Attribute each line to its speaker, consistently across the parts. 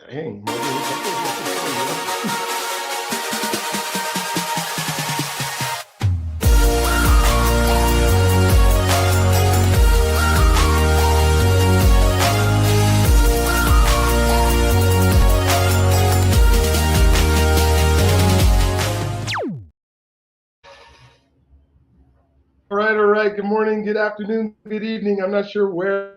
Speaker 1: Dang, Martin, all right. Good morning, good afternoon, good evening. I'm not sure where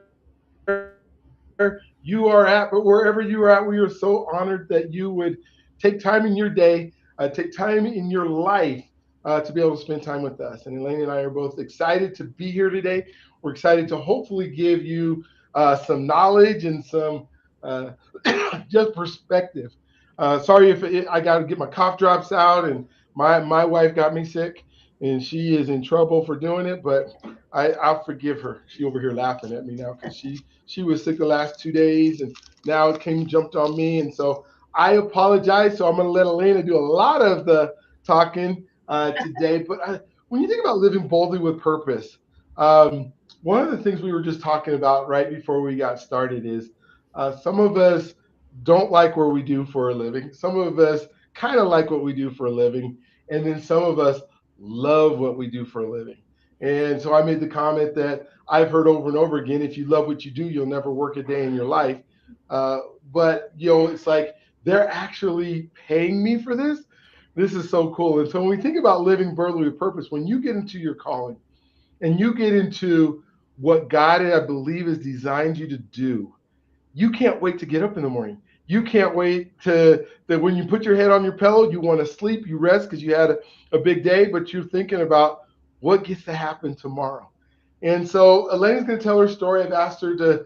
Speaker 1: you are at, but wherever you are at, we are so honored that you would take time in your day, take time in your life to be able to spend time with us. And Elaine and I are both excited to be here today. We're excited to hopefully give you some knowledge and some uh, just perspective. Sorry if I got to get my cough drops out, and my wife got me sick, and she is in trouble for doing it. But I'll forgive her. She over here laughing at me now because she was sick the last 2 days, and now it came jumped on me, and so I apologize. So I'm going to let Elena do a lot of the talking today. But when you think about living boldly with purpose, one of the things we were just talking about right before we got started is some of us don't like what we do for a living. Some of us kind of like what we do for a living. And then some of us love what we do for a living. And so I made the comment that I've heard over and over again, if you love what you do, you'll never work a day in your life. Uh, but, it's like they're actually paying me for this. This is so cool. And so when we think about living boldly with purpose, when you get into your calling and you get into what God, I believe, has designed you to do, you can't wait to get up in the morning. You can't wait to that when you put your head on your pillow, you want to sleep, you rest because you had a big day, but you're thinking about what gets to happen tomorrow. And so Elena's going to tell her story. I've asked her to,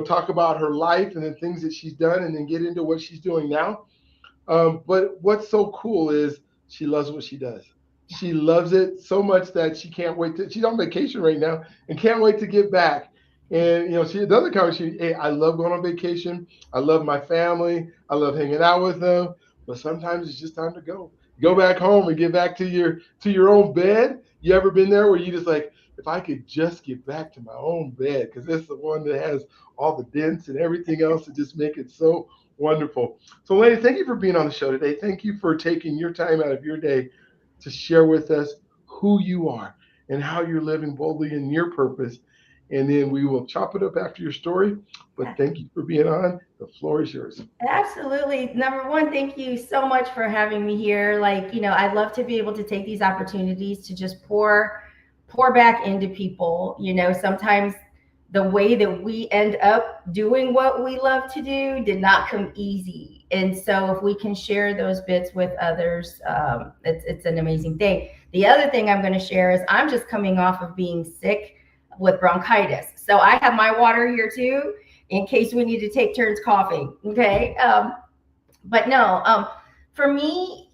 Speaker 1: talk about her life and the things that she's done and then get into what she's doing now. But what's so cool is she loves what she does. She loves it so much that she can't wait to, she's on vacation right now and can't wait to get back. And she doesn't come. Hey, I love going on vacation. I love my family. I love hanging out with them. But sometimes it's just time to go. Go back home and get back to your own bed. You ever been there where you just like, if I could just get back to my own bed, because it's the one that has all the dents and everything else to just make it so wonderful. So, Lady, thank you for being on the show today. Thank you for taking your time out of your day to share with us who you are and how you're living boldly in your purpose. And then we will chop it up after your story. But thank you for being on. The floor is yours.
Speaker 2: Absolutely. Number one, thank you so much for having me here. Like, I'd love to be able to take these opportunities to just pour back into people. Sometimes the way that we end up doing what we love to do did not come easy. And so if we can share those bits with others, it's an amazing thing. The other thing I'm going to share is I'm just coming off of being sick with bronchitis. So I have my water here too, in case we need to take turns coughing. Okay. But no, for me,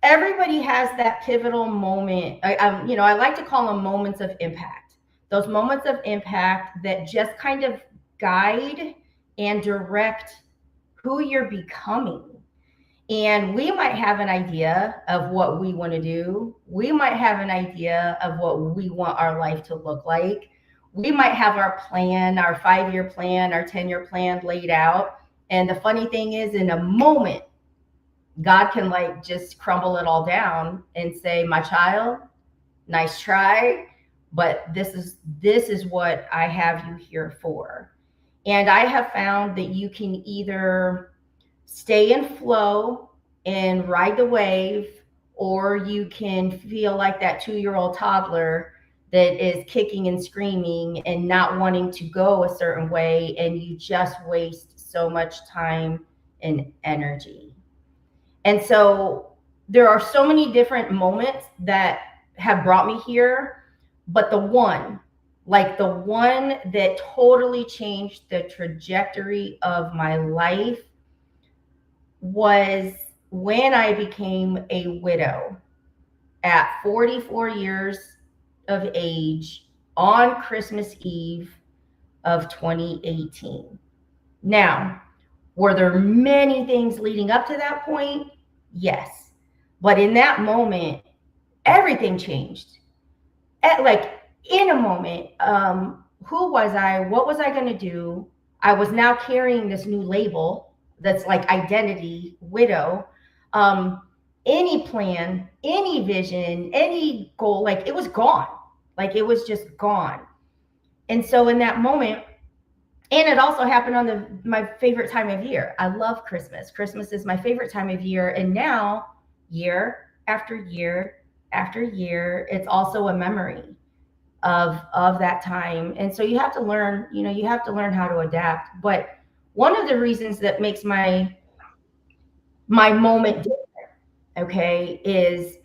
Speaker 2: everybody has that pivotal moment. I like to call them moments of impact. Those moments of impact that just kind of guide and direct who you're becoming. And we might have an idea of what we want to do. We might have an idea of what we want our life to look like. We might have our plan, our 5-year plan, our 10-year plan laid out. And the funny thing is, in a moment, God can just crumble it all down and say, my child, nice try, but this is what I have you here for. And I have found that you can either stay in flow and ride the wave, or you can feel like that 2-year-old toddler that is kicking and screaming and not wanting to go a certain way, and you just waste so much time and energy. And so there are so many different moments that have brought me here, but the one that totally changed the trajectory of my life was when I became a widow at 44 years of age on Christmas Eve of 2018. Now, were there many things leading up to that point? Yes. But in that moment, everything changed. In a moment, who was I? What was I going to do? I was now carrying this new label that's like identity widow. Um, any plan, any vision, any goal, like it was gone. Like it was just gone. And so in that moment, and it also happened on my favorite time of year. I love Christmas. Christmas is my favorite time of year. And now, year after year after year, it's also a memory of that time. And so you have to learn, you have to learn how to adapt. But one of the reasons that makes my moment different, okay, is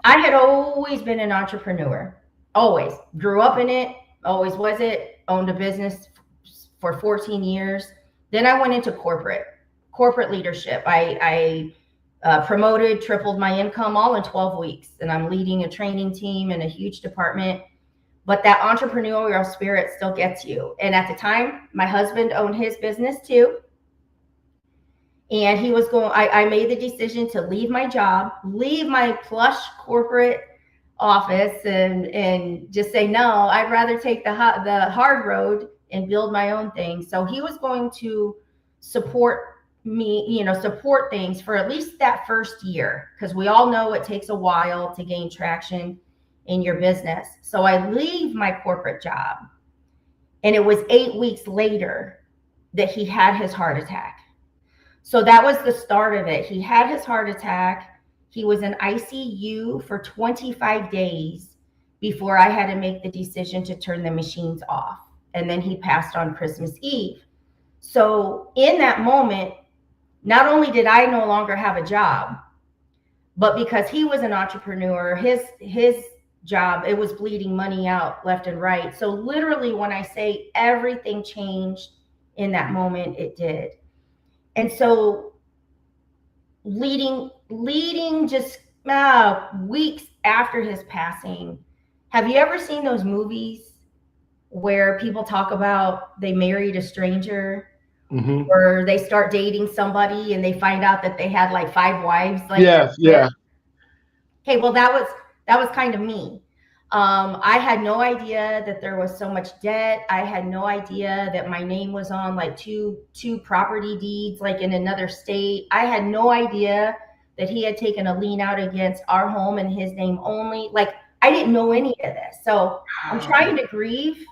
Speaker 2: I had always been an entrepreneur. Always. Grew up in it, always was it, owned a business for 14 years. Then I went into corporate leadership. I promoted, tripled my income all in 12 weeks. And I'm leading a training team in a huge department. But that entrepreneurial spirit still gets you. And at the time, my husband owned his business too. And he was going, I made the decision to leave my job, leave my plush corporate office and just say, no, I'd rather take the hard road and build my own thing. So he was going to support me, support things for at least that first year, because we all know it takes a while to gain traction in your business. So I leave my corporate job, and it was 8 weeks later that he had his heart attack. So that was the start of it. He had his heart attack. He was in ICU for 25 days before I had to make the decision to turn the machines off. And then he passed on Christmas Eve. So in that moment, not only did I no longer have a job, but because he was an entrepreneur, his job, it was bleeding money out left and right. So literally, when I say everything changed in that moment, it did. And so leading just weeks after his passing, have you ever seen those movies where people talk about they married a stranger, or they start dating somebody and they find out that they had like 5 wives? Like,
Speaker 1: yes, yeah.
Speaker 2: Okay, well, that was kind of me. I had no idea that there was so much debt. I had no idea that my name was on like two property deeds, like in another state. I had no idea that he had taken a lien out against our home in his name only. Like, I didn't know any of this. So I'm trying to grieve.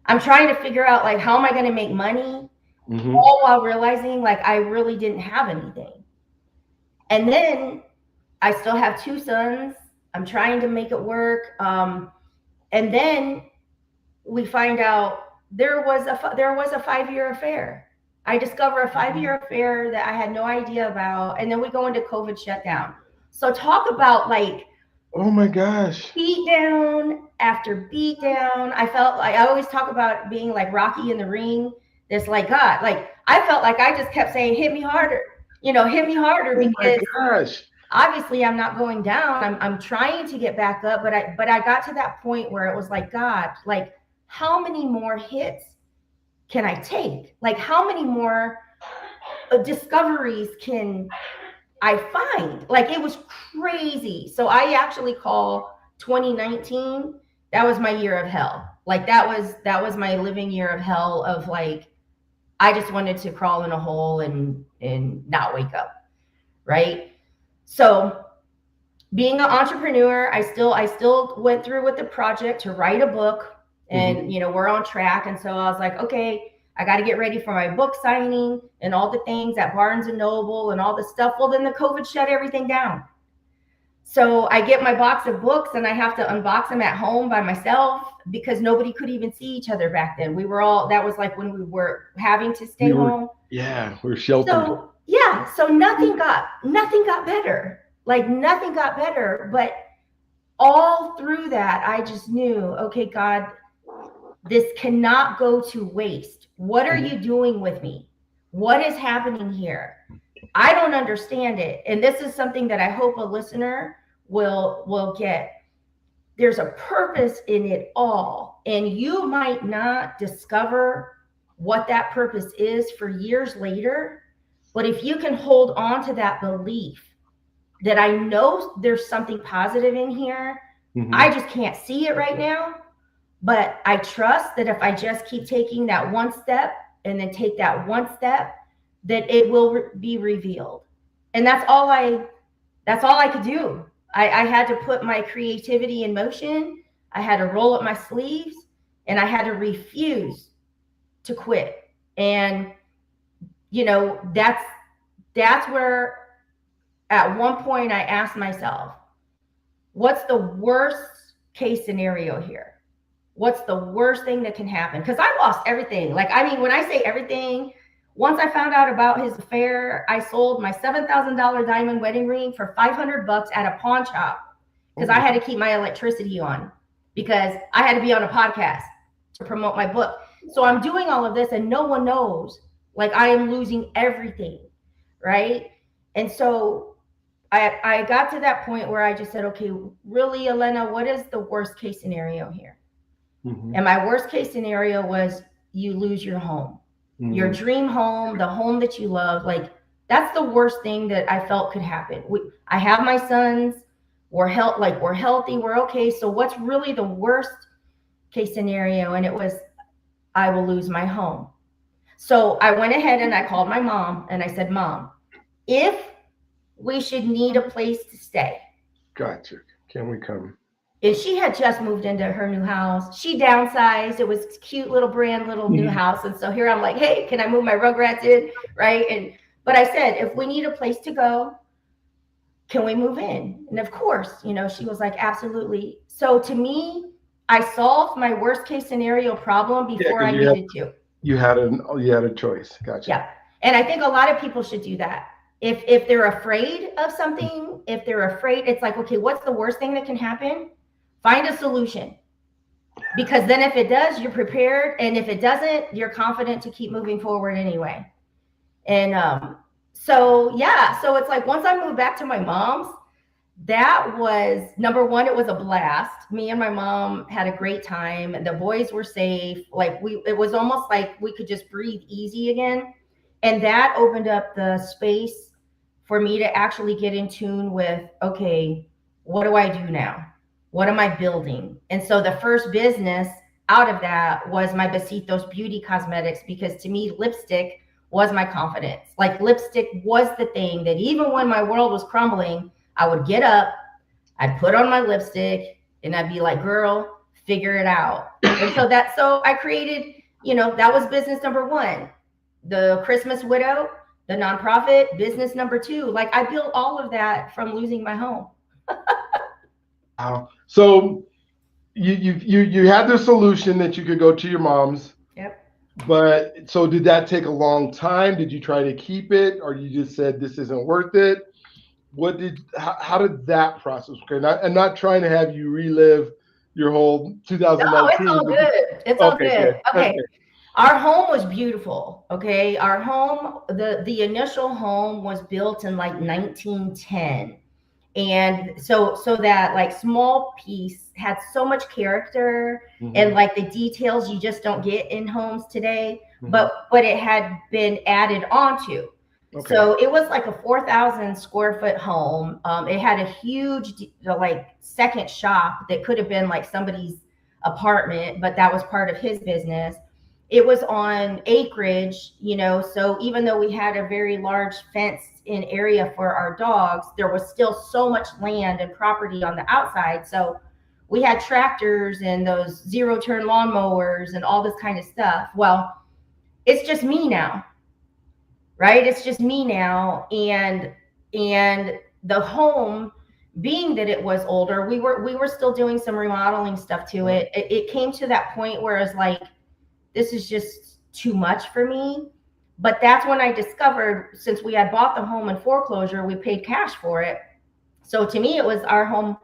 Speaker 2: I'm trying to figure out, like, how am I going to make money, all while realizing like I really didn't have anything. And then I still have 2 sons. I'm trying to make it work. And then we find out there was a 5-year affair. I discover a 5-year affair that I had no idea about. And then we go into COVID shutdown. So talk about like,
Speaker 1: oh my gosh,
Speaker 2: beat down after beat down. I felt like, I always talk about being like Rocky in the ring. It's like, God, like I felt like I just kept saying, hit me harder, hit me harder, because
Speaker 1: gosh.
Speaker 2: Obviously I'm not going down. I'm trying to get back up, but I got to that point where it was like, God, like, how many more hits can I take? Like, how many more discoveries can I find? Like, it was crazy. So I actually call 2019, that was my year of hell. Like, that was my living year of hell, of like, I just wanted to crawl in a hole and not wake up, right? So being an entrepreneur, I still went through with the project to write a book, and we're on track. And so I was like, okay, I got to get ready for my book signing and all the things at Barnes and Noble and all the stuff. Well, then the COVID shut everything down. So I get my box of books and I have to unbox them at home by myself, because nobody could even see each other back then. That was like when we were having to stay home.
Speaker 1: Yeah, we're sheltered.
Speaker 2: So nothing got better. Like, nothing got better. But all through that, I just knew, okay, God, this cannot go to waste. What are you doing with me? What is happening here? I don't understand it. And this is something that I hope a listener will get. There's a purpose in it all. And you might not discover what that purpose is for years later. But if you can hold on to that belief that I know there's something positive in here, I just can't see it right now, but I trust that if I just keep taking that one step and then take that one step, that it will be revealed. And that's all I could do. I had to put my creativity in motion. I had to roll up my sleeves, and I had to refuse to quit. And that's where at one point I asked myself, what's the worst case scenario here? What's the worst thing that can happen? Because I lost everything. Like, I mean, when I say everything, once I found out about his affair, I sold my $7,000 diamond wedding ring for $500 at a pawn shop because I had to keep my electricity on because I had to be on a podcast to promote my book. So I'm doing all of this and no one knows. Like, I am losing everything, right? And so I got to that point where I just said, okay, really, Elena, what is the worst case scenario here? Mm-hmm. And my worst case scenario was you lose your home, mm-hmm. your dream home, the home that you love. Like, that's the worst thing that I felt could happen. I have my sons, we're healthy, we're okay. So what's really the worst case scenario? And it was, I will lose my home. So I went ahead and I called my mom and I said, Mom, if we should need a place to stay.
Speaker 1: Gotcha. Can we come?
Speaker 2: And she had just moved into her new house. She downsized. It was a cute little new house. And so here I'm like, hey, can I move my Rugrats in? Right. But I said, if we need a place to go, can we move in? And of course, she was like, absolutely. So to me, I solved my worst case scenario problem before I needed to.
Speaker 1: You had a choice. Gotcha.
Speaker 2: Yeah. And I think a lot of people should do that. If they're afraid of something, it's like, okay, what's the worst thing that can happen? Find a solution. Because then if it does, you're prepared. And if it doesn't, you're confident to keep moving forward anyway. And so it's like once I moved back to my mom's, that was number one, it was a blast. Me and my mom had a great time. The boys were safe. Like it was almost like we could just breathe easy again. And that opened up the space for me to actually get in tune with, okay, what do I do now? What am I building? And so the first business out of that was my Besitos Beauty Cosmetics, because to me, lipstick was my confidence. Like, lipstick was the thing that even when my world was crumbling, I would get up, I'd put on my lipstick, and I'd be like, girl, figure it out. And so I created, that was business number one. The Christmas Widow, the nonprofit, business number two. Like, I built all of that from losing my home.
Speaker 1: Wow. So you had the solution that you could go to your mom's.
Speaker 2: Yep. But
Speaker 1: so did that take a long time? Did you try to keep it, or you just said this isn't worth it? How did that process work? And not trying to have you relive your whole 2019.
Speaker 2: No, it's all good. It's all good. Okay. Our home was beautiful. Okay. Our home, the initial home was built in like 1910. And so that like small piece had so much character, mm-hmm. and like the details you just don't get in homes today, mm-hmm. but it had been added onto. Okay. So it was like a 4,000 square foot home. It had a huge like second shop that could have been like somebody's apartment, but that was part of his business. It was on acreage, so even though we had a very large fenced in area for our dogs, there was still so much land and property on the outside. So we had tractors and those zero turn lawnmowers and all this kind of stuff. Well, it's just me now, right? It's just me now. And the home, being that it was older, we were still doing some remodeling stuff to it. It came to that point where it's like, this is just too much for me. But that's when I discovered, since we had bought the home in foreclosure, we paid cash for it. So to me, it was our home,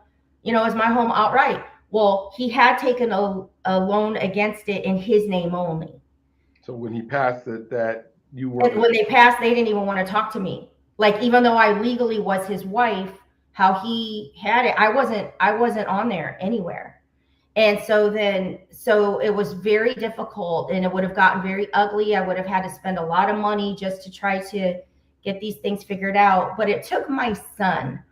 Speaker 2: it was my home outright. Well, he had taken a loan against it in his name only.
Speaker 1: So when he passed it, that you were.
Speaker 2: And when they passed, they didn't even want to talk to me. Like, even though I legally was his wife, how he had it, I wasn't on there anywhere. And so it was very difficult, and it would have gotten very ugly. I would have had to spend a lot of money just to try to get these things figured out. But it took my son.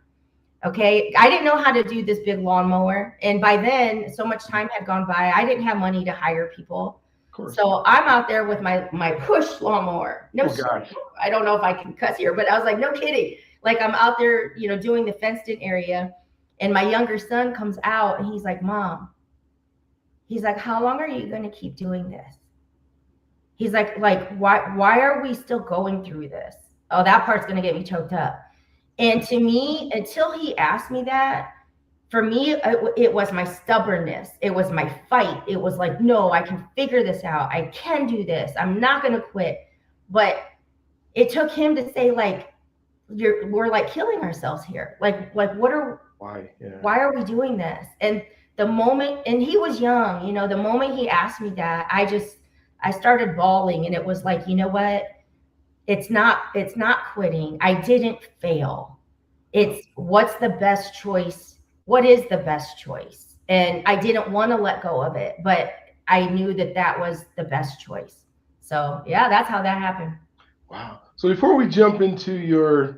Speaker 2: Okay. I didn't know how to do this big lawnmower. And by then, so much time had gone by. I didn't have money to hire people.
Speaker 1: Of course.
Speaker 2: So I'm out there with my push lawnmower. No,
Speaker 1: Oh gosh.
Speaker 2: I don't know if I can cuss here, but I was like, no kidding. Like I'm out there, doing the fenced in area, and my younger son comes out and he's like, Mom, he's like, how long are you going to keep doing this? He's like, why are we still going through this? Oh, that part's going to get me choked up. And to me, until he asked me that, for me, it was my stubbornness. It was my fight. It was like, no, I can figure this out. I can do this. I'm not going to quit. But it took him to say, like, we're like killing ourselves here. Like
Speaker 1: Why? Yeah.
Speaker 2: why are we doing this? And the moment, and he was young, the moment he asked me that, I started bawling, and it was like, you know what? It's not quitting. I didn't fail. It's what's the best choice? What is the best choice? And I didn't want to let go of it, but I knew that was the best choice. So yeah, that's how that happened.
Speaker 1: Wow. So before we jump into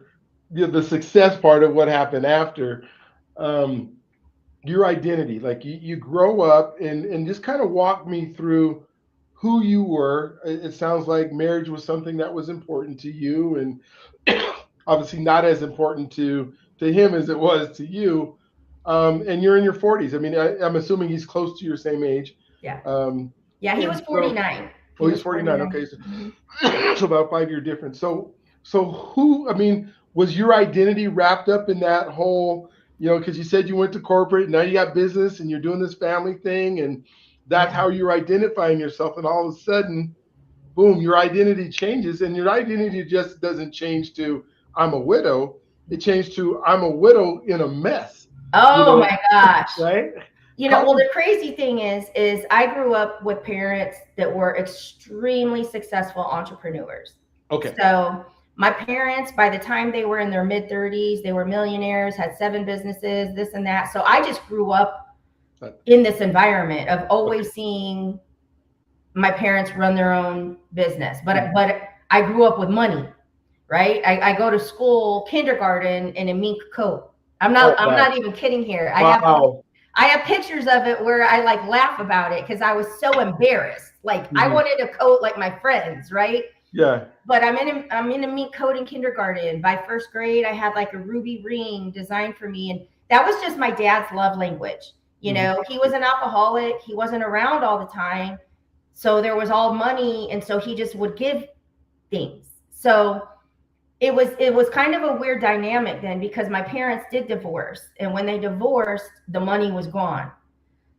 Speaker 1: the success part of what happened after, um, your identity, like you grow up and just kind of walk me through who you were. It sounds like marriage was something that was important to you, and obviously not as important to him as it was to you. And you're in your 40s. I mean, I'm assuming he's close to your same age.
Speaker 2: Yeah.
Speaker 1: Um,
Speaker 2: Yeah, he
Speaker 1: and
Speaker 2: was
Speaker 1: so,
Speaker 2: 49.
Speaker 1: oh, he's 49. Okay, so, so about 5 year difference. So who? I mean, was your identity wrapped up in that whole? Because you said you went to corporate, now you got business, and you're doing this family thing, and that's
Speaker 2: Yeah.
Speaker 1: how you're identifying yourself. And all of a sudden, boom, your identity changes, and your identity just doesn't change to I'm a widow. It changed to I'm a widow in a mess. You
Speaker 2: Oh
Speaker 1: know,
Speaker 2: my gosh.
Speaker 1: right?
Speaker 2: Well,
Speaker 1: Talk.
Speaker 2: the crazy thing is I grew up with parents that were extremely successful entrepreneurs.
Speaker 1: Okay.
Speaker 2: So my parents, by the time they were in their mid 30s, they were millionaires, had 7 businesses, this and that. So I just grew up in this environment of always seeing my parents run their own business. But I grew up with money, right? I go to school, kindergarten, in a mink coat. I'm
Speaker 1: Oh,
Speaker 2: not even kidding here.
Speaker 1: wow.
Speaker 2: I have pictures of it where I like laugh about it because I was so embarrassed. Like I wanted a coat like my friends, right?
Speaker 1: Yeah.
Speaker 2: But I'm in a mink coat in kindergarten. By first grade, I had like a ruby ring designed for me, and that was just my dad's love language. He was an alcoholic. He wasn't around all the time, so there was all money, and so he just would give things. So it was kind of a weird dynamic then, because my parents did divorce, and when they divorced, the money was gone.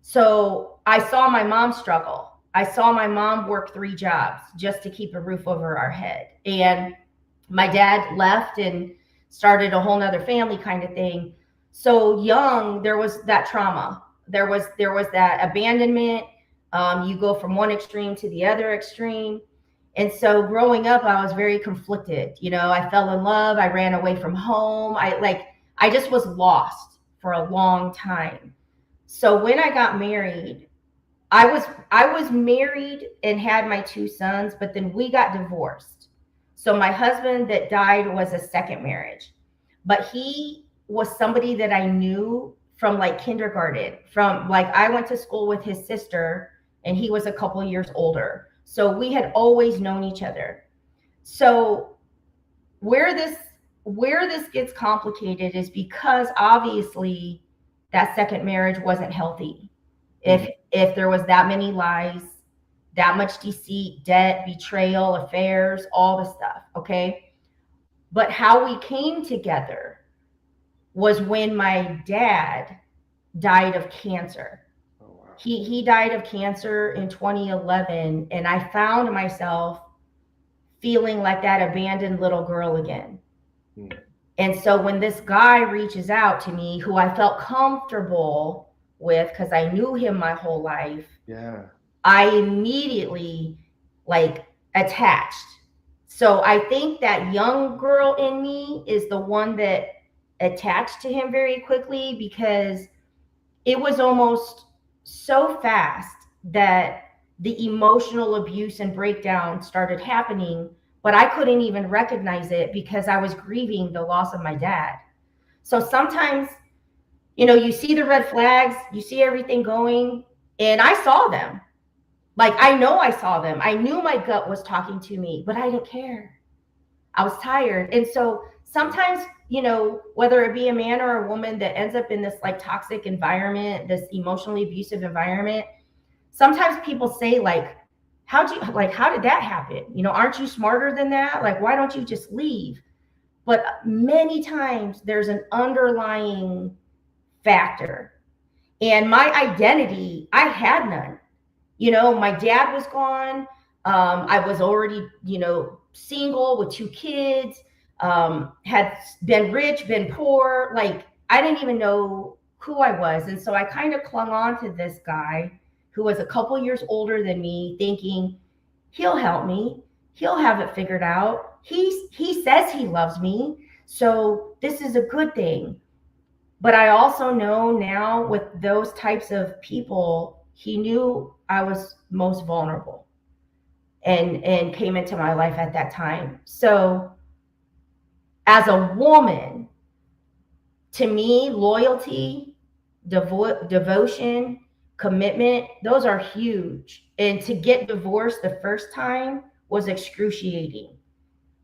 Speaker 2: So I saw my mom struggle. I saw my mom work 3 jobs just to keep a roof over our head. And my dad left and started a whole nother family kind of thing. So young, there was that trauma. There was that abandonment. You go from one extreme to the other extreme. And so growing up, I was very conflicted. I fell in love. I ran away from home. I just was lost for a long time. So when I got married, I was married and had my 2 sons, but then we got divorced. So my husband that died was a second marriage, but he was somebody that I knew from like kindergarten. From like I went to school with his sister, and he was a couple years older. So we had always known each other. So where this gets complicated is because obviously that second marriage wasn't healthy. If there was that many lies, that much deceit, debt, betrayal, affairs, all the stuff, okay? But how we came together was when my dad died of cancer. He died of cancer in 2011, and I found myself feeling like that abandoned little girl again. And so when this guy reaches out to me, who I felt comfortable with because I knew him my whole life, I immediately like attached. So I think that young girl in me is the one that attached to him very quickly, because it was almost so fast that the emotional abuse and breakdown started happening, but I couldn't even recognize it because I was grieving the loss of my dad. So sometimes, you see the red flags, you see everything going, and I saw them. Like, I know I saw them. I knew my gut was talking to me, but I didn't care. I was tired. And so sometimes, whether it be a man or a woman that ends up in this like toxic environment, this emotionally abusive environment, sometimes people say like, how did that happen? Aren't you smarter than that? Like, why don't you just leave? But many times there's an underlying factor. And my identity, I had none. My dad was gone. I was already, single with 2 kids, had been rich, been poor. Like, I didn't even know who I was. And so I kind of clung on to this guy who was a couple years older than me, thinking he'll help me. He'll have it figured out. He says he loves me. So this is a good thing. But I also know now with those types of people, he knew I was most vulnerable and came into my life at that time. So as a woman, to me, loyalty, devotion, commitment, those are huge. And to get divorced the first time was excruciating.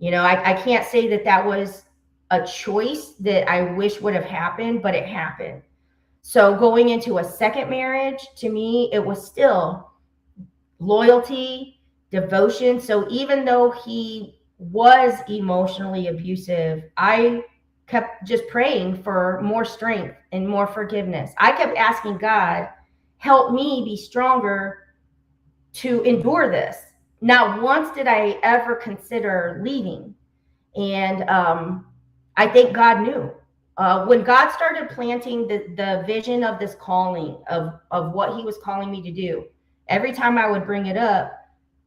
Speaker 2: I can't say that that was a choice that I wish would have happened, but it happened. So going into a second marriage, to me, it was still loyalty, devotion. So even though he was emotionally abusive, I kept just praying for more strength and more forgiveness. I kept asking God, help me be stronger to endure this. Not once did I ever consider leaving. And I think God knew. When God started planting the vision of this calling, of what he was calling me to do, every time I would bring it up,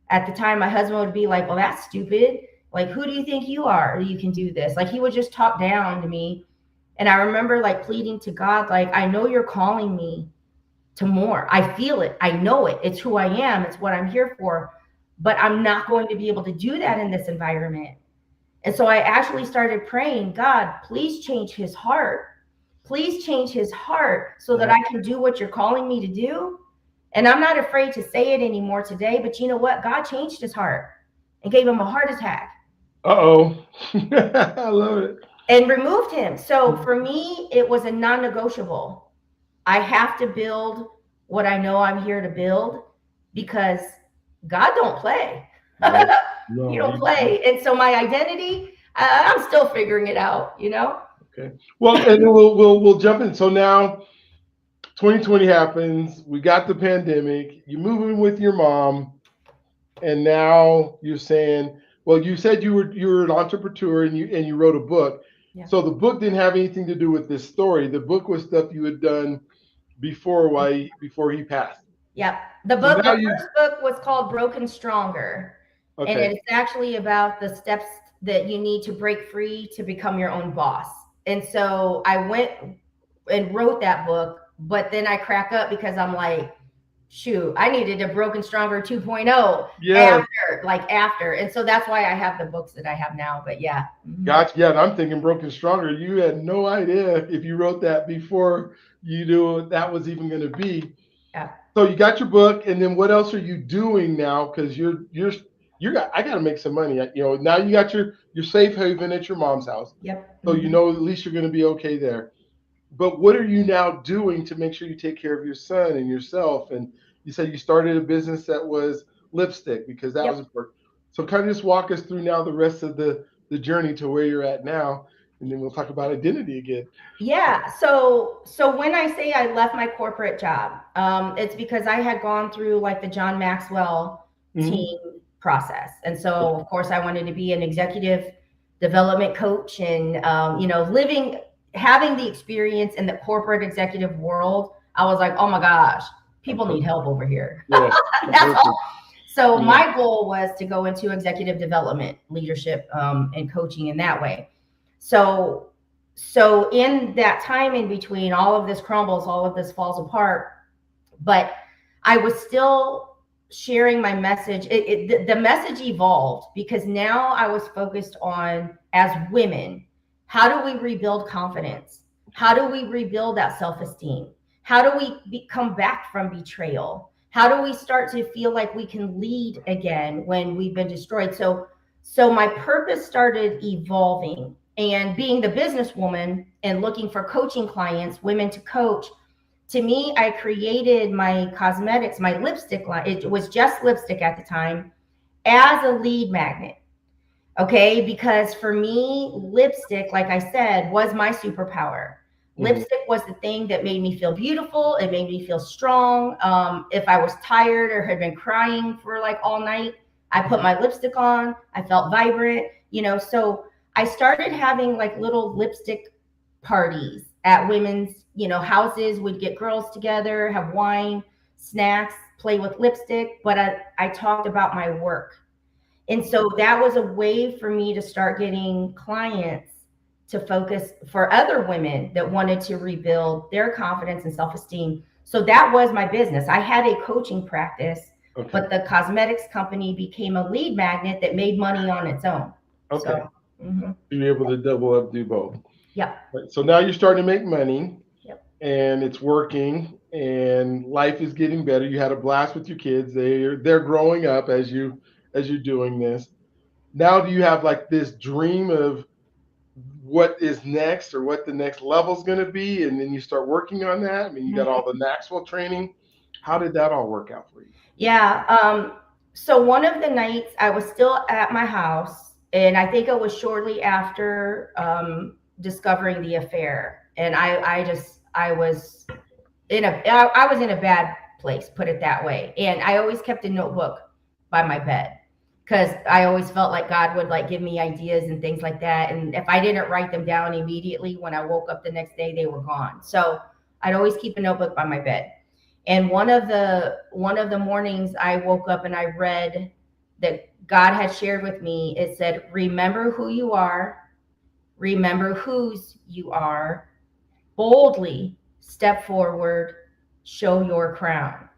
Speaker 2: at the time my husband would be like, well, that's stupid. Like, who do you think you are? You can do this. Like, he would just talk down to me. And I remember like pleading to God, like, I know you're calling me to more. I feel it. I know it. It's who I am. It's what I'm here for. But I'm not going to be able to do that in this environment. And so I actually started praying, God, please change his heart. Please change his heart so that I can do what you're calling me to do. And I'm not afraid to say it anymore today. But you know what? God changed his heart and gave him a heart attack.
Speaker 1: Uh-oh. I love it.
Speaker 2: And removed him. So for me, it was a non-negotiable. I have to build what I know I'm here to build, because God don't play.
Speaker 1: No,
Speaker 2: You don't play. And so my identity, I'm still figuring it out,
Speaker 1: Okay. Well, and then we'll jump in. So now 2020 happens. We got the pandemic. You move in with your mom, and now you're saying, well, you said you were an entrepreneur and you wrote a book.
Speaker 2: Yeah.
Speaker 1: So the book didn't have anything to do with this story. The book was stuff you had done before he passed.
Speaker 2: Yeah. The first book was called Broken Stronger.
Speaker 1: Okay.
Speaker 2: And it's actually about the steps that you need to break free to become your own boss. And so I went and wrote that book, but then I crack up because I'm like, shoot, I needed a Broken Stronger 2.0 after. And so that's why I have the books that I have now. But yeah.
Speaker 1: Gotcha. Yeah, and I'm thinking Broken Stronger. You had no idea if you wrote that before you knew that was even going to be.
Speaker 2: Yeah.
Speaker 1: So you got your book, and then what else are you doing now? Because I got to make some money. Now you got your safe haven at your mom's house.
Speaker 2: Yep.
Speaker 1: So at least you're going to be okay there. But what are you now doing to make sure you take care of your son and yourself? And you said you started a business that was lipstick, because that was important. So kind of just walk us through now the rest of the journey to where you're at now, and then we'll talk about identity again.
Speaker 2: Yeah. So when I say I left my corporate job, it's because I had gone through like the John Maxwell team process. And so of course I wanted to be an executive development coach, and having the experience in the corporate executive world, I was like, oh my gosh, people need help over here.
Speaker 1: Yeah,
Speaker 2: that's all. So my goal was to go into executive development, leadership, and coaching in that way. So in that time in between, all of this crumbles, all of this falls apart, but I was still sharing my message. The message evolved because now I was focused on, as women, how do we rebuild confidence? How do we rebuild that self-esteem? How do we come back from betrayal? How do we start to feel like we can lead again when we've been destroyed? So my purpose started evolving, and being the businesswoman and looking for coaching clients, women to coach. To me, I created my cosmetics, my lipstick line. It was just lipstick at the time, as a lead magnet. Okay, because for me, lipstick, like I said, was my superpower. Lipstick was the thing that made me feel beautiful. It made me feel strong. If I was tired or had been crying for like all night, I put my lipstick on. I felt vibrant, So I started having like little lipstick parties at women's, houses. We'd get girls together, have wine, snacks, play with lipstick. But I talked about my work, and so that was a way for me to start getting clients to focus for other women that wanted to rebuild their confidence and self-esteem. So that was my business. I had a coaching practice, but the cosmetics company became a lead magnet that made money on its own.
Speaker 1: Okay.
Speaker 2: So,
Speaker 1: you're able to double up, do both.
Speaker 2: Yep.
Speaker 1: Right. So now you're starting to make money.
Speaker 2: Yep.
Speaker 1: And it's working, and life is getting better. You had a blast with your kids. They're growing up as you're doing this. Now, do you have like this dream of what is next, or what the next level is going to be, and then you start working on that? I mean, you got all the Maxwell training. How did that all work out for you?
Speaker 2: Yeah. So one of the nights I was still at my house, and I think it was shortly after discovering the affair, and I was I was in a bad place, put it that way. And I always kept a notebook by my bed, because I always felt like God would like give me ideas and things like that. And if I didn't write them down immediately, when I woke up the next day, they were gone. So I'd always keep a notebook by my bed. And one of the mornings I woke up and I read that God had shared with me. It said, "Remember who you are, remember whose you are, boldly step forward, show your crown."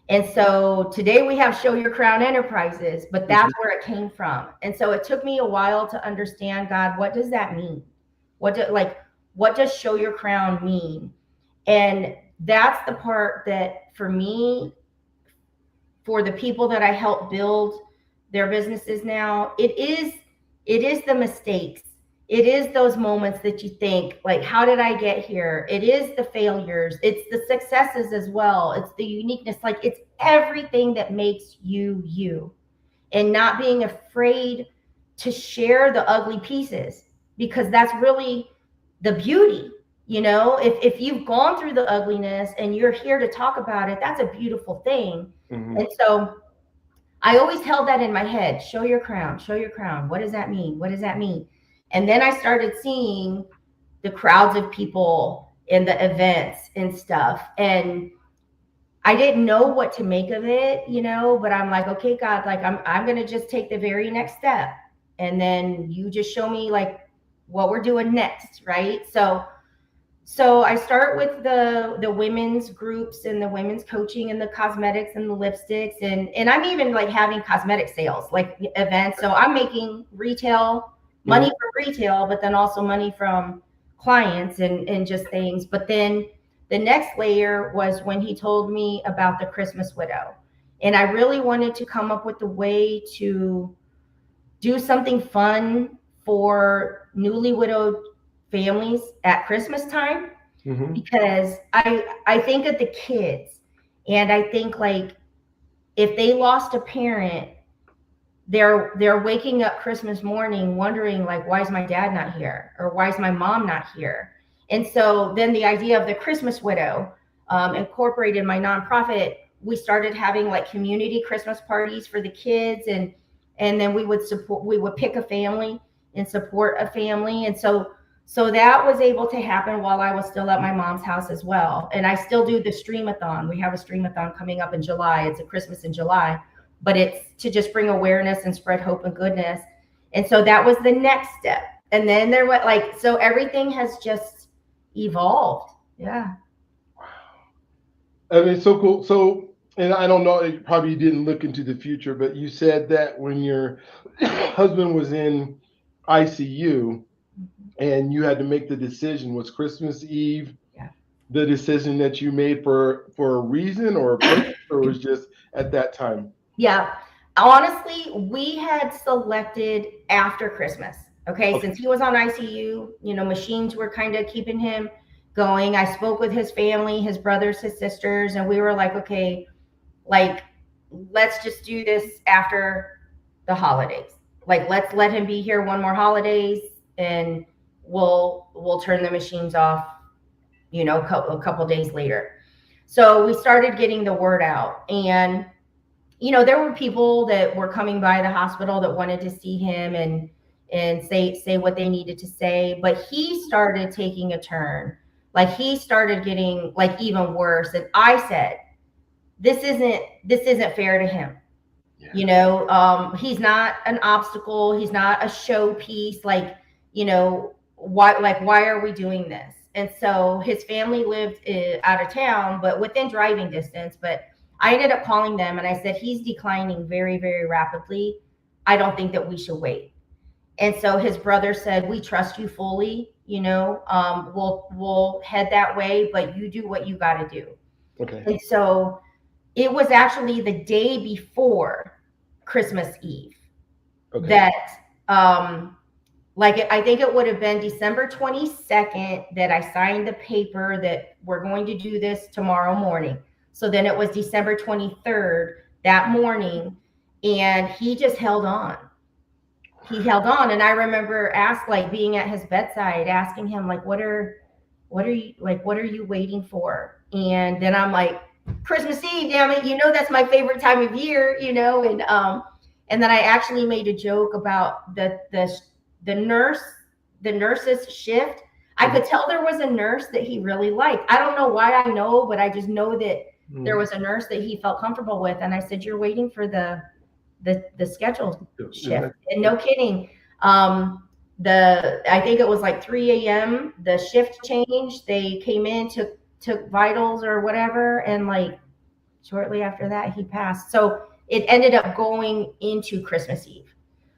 Speaker 2: And so today we have Show Your Crown Enterprises, but that's where it came from. And so it took me a while to understand, God, what does that mean? What does Show Your Crown mean? And that's the part that for me, for the people that I help build their businesses now, it is the mistakes. It is those moments that you think, like, how did I get here? It is the failures. It's the successes as well. It's the uniqueness. Like, it's everything that makes you you, and not being afraid to share the ugly pieces, because that's really the beauty. If you've gone through the ugliness and you're here to talk about it, that's a beautiful thing. And so I always held that in my head. Show your crown, show your crown. What does that mean? What does that mean? And then I started seeing the crowds of people in the events and stuff. And I didn't know what to make of it, but I'm like, okay, God, like I'm going to just take the very next step. And then you just show me like what we're doing next. Right. So I start with the women's groups and the women's coaching and the cosmetics and the lipsticks. And I'm even like having cosmetic sales, like events. So I'm making money from retail, but then also money from clients and just things. But then the next layer was when he told me about the Christmas widow. And I really wanted to come up with a way to do something fun for newly widowed families at Christmas time, because I think of the kids, and I think like if they lost a parent, they're waking up Christmas morning wondering like, why is my dad not here, or why is my mom not here? And so then the idea of the Christmas widow incorporated my nonprofit. We started having like community Christmas parties for the kids, and then we would pick a family and support a family. And so that was able to happen while I was still at my mom's house as well. And I still do the streamathon. We have a streamathon coming up in July. It's a Christmas in July, but it's to just bring awareness and spread hope and goodness. And so that was the next step. And then there was like, so everything has just evolved. Yeah.
Speaker 1: Wow. I mean, so cool. So, and I don't know, you probably didn't look into the future, but you said that when your husband was in ICU, and you had to make the decision, was Christmas Eve the decision that you made for a reason or a purpose, or was just at that time?
Speaker 2: Yeah. Honestly, we had selected after Christmas. Okay.
Speaker 1: Okay.
Speaker 2: Since he was on ICU, machines were kind of keeping him going. I spoke with his family, his brothers, his sisters, and we were like, okay, like, let's just do this after the holidays. Like, let's let him be here one more holidays, and we'll turn the machines off, a couple days later. So we started getting the word out, and there were people that were coming by the hospital that wanted to see him and say what they needed to say. But he started taking a turn. Like, he started getting like even worse. And I said, this isn't fair to him. He's not an obstacle. He's not a showpiece. Why are we doing this? And so his family lived out of town, but within driving distance. But I ended up calling them and I said, he's declining very, very rapidly. I don't think that we should wait. And so his brother said, we trust you fully. We'll head that way, but you do what you got to do.
Speaker 1: Okay.
Speaker 2: And so it was actually the day before Christmas Eve that I think it would have been December 22nd that I signed the paper that we're going to do this tomorrow morning. So then it was December 23rd that morning, and he just held on. He held on, and I remember being at his bedside, asking him what are you waiting for? And then I'm like, Christmas Eve, damn it, that's my favorite time of year, and then I actually made a joke about the nurse's shift. I could tell there was a nurse that he really liked. I don't know why I know, but I just know that there was a nurse that he felt comfortable with. And I said, you're waiting for the scheduled shift. And no kidding. I think it was like 3 a.m. The shift changed. They came in, took vitals or whatever. And shortly after that, he passed. So it ended up going into Christmas Eve.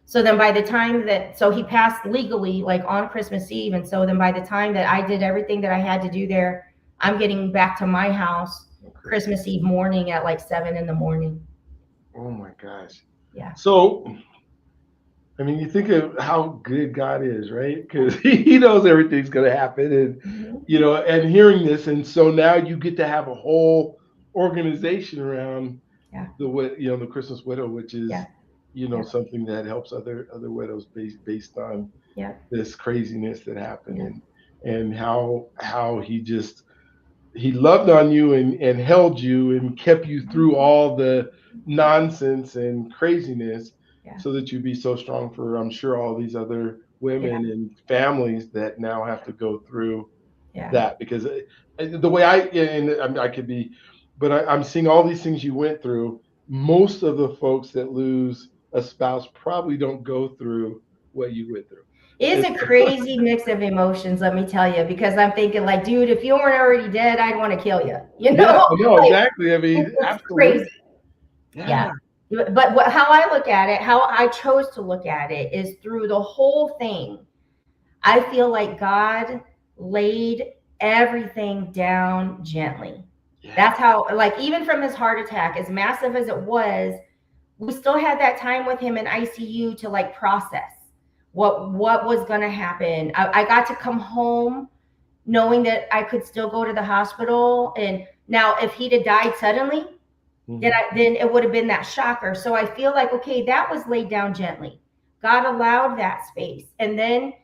Speaker 2: So then by the time so he passed legally on Christmas Eve. And so then by the time that I did everything that I had to do there, I'm getting back to my house Christmas Eve morning at 7 a.m.
Speaker 1: Oh my gosh.
Speaker 2: Yeah.
Speaker 1: So, I mean, you think of how good God is, right? Because he knows everything's going to happen. And, and hearing this. And so now you get to have a whole organization around the Christmas widow, which is, something that helps other widows based on this craziness that happened and how he loved on you and held you and kept you through all the nonsense and craziness so that you'd be so strong for, I'm sure, all these other women and families that now have to go through that. Because the way I could be, but I'm seeing all these things you went through. Most of the folks that lose a spouse probably don't go through what you went through.
Speaker 2: It's a crazy mix of emotions, let me tell you, because I'm thinking dude, if you weren't already dead, I'd want to kill you.
Speaker 1: Yeah, no, exactly. I mean,
Speaker 2: it's
Speaker 1: absolutely.
Speaker 2: Crazy. Yeah. But how I look at it, how I chose to look at it is through the whole thing. I feel like God laid everything down gently. Yeah. That's how, even from his heart attack, as massive as it was, we still had that time with him in ICU to process what was going to happen. I got to come home knowing that I could still go to the hospital. And now if he'd have died suddenly, then it would have been that shocker. So I feel okay, that was laid down gently. God allowed that space. And then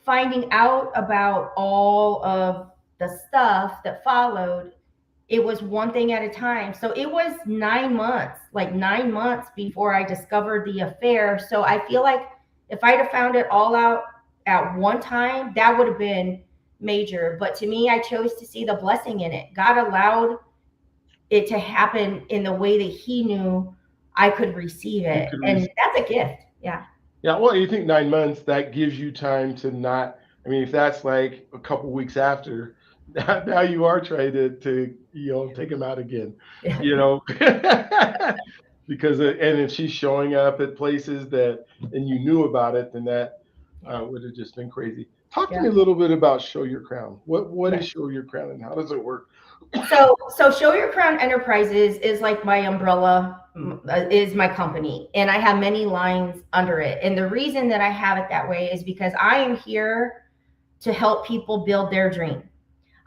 Speaker 2: finding out about all of the stuff that followed, it was one thing at a time. So it was 9 months, 9 months before I discovered the affair. So I feel like if I'd have found it all out at one time, that would have been major. But to me, I chose to see the blessing in it. God allowed it to happen in the way that he knew I could receive it. And that's a gift. Yeah.
Speaker 1: Yeah. Well, you think 9 months, that gives you time to not, I mean, if that's a couple weeks after, now you are trying to take him out again, because and if she's showing up at places and you knew about it, then that would have just been crazy. Talk to
Speaker 2: Yeah.
Speaker 1: me a little bit about Show Your Crown. What is
Speaker 2: Yes.
Speaker 1: Show Your Crown and how does it work?
Speaker 2: So Show Your Crown Enterprises is like my umbrella, is my company, and I have many lines under it. And the reason that I have it that way is because I am here to help people build their dream.